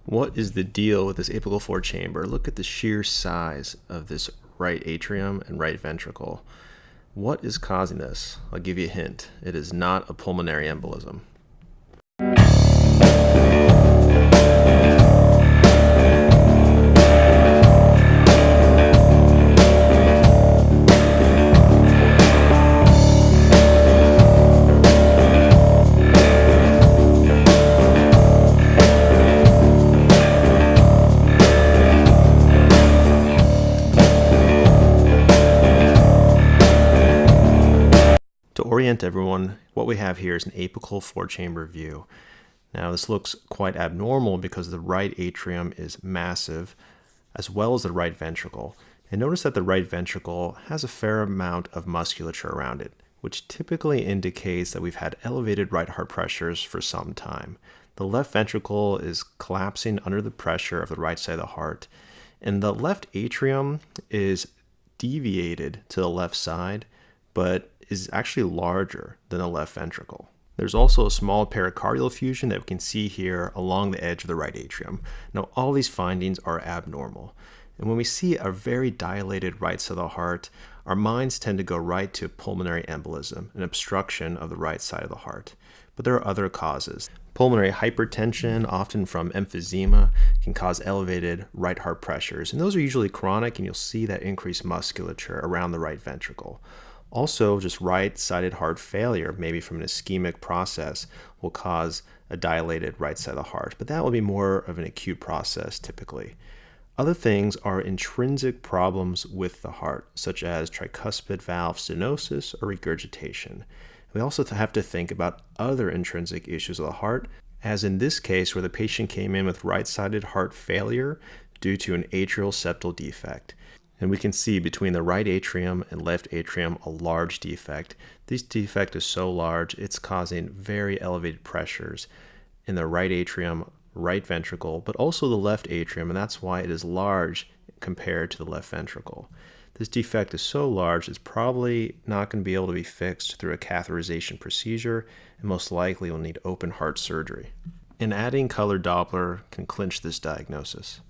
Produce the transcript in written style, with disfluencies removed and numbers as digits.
What is the deal with this apical four chamber? Look at the sheer size of this right atrium and right ventricle. What is causing this? I'll give you a hint. It is not a pulmonary embolism. To orient everyone, what we have here is an apical four-chamber view. Now this looks quite abnormal because the right atrium is massive, as well as the right ventricle. And notice that the right ventricle has a fair amount of musculature around it, which typically indicates that we've had elevated right heart pressures for some time. The left ventricle is collapsing under the pressure of the right side of the heart, and the left atrium is deviated to the left side, but is actually larger than the left ventricle. There's also a small pericardial effusion that we can see here along the edge of the right atrium. Now, all these findings are abnormal. And when we see a very dilated right side of the heart, our minds tend to go right to pulmonary embolism, an obstruction of the right side of the heart. But there are other causes. Pulmonary hypertension, often from emphysema, can cause elevated right heart pressures. And those are usually chronic, and you'll see that increased musculature around the right ventricle. Also, just right-sided heart failure, maybe from an ischemic process, will cause a dilated right side of the heart, but that will be more of an acute process typically. Other things are intrinsic problems with the heart, such as tricuspid valve stenosis or regurgitation. We also have to think about other intrinsic issues of the heart, as in this case where the patient came in with right-sided heart failure due to an atrial septal defect. And we can see between the right atrium and left atrium a large defect. This defect is so large, it's causing very elevated pressures in the right atrium, right ventricle, but also the left atrium, and that's why it is large compared to the left ventricle. This defect is so large, it's probably not going to be able to be fixed through a catheterization procedure, and most likely will need open heart surgery. And adding color Doppler can clinch this diagnosis.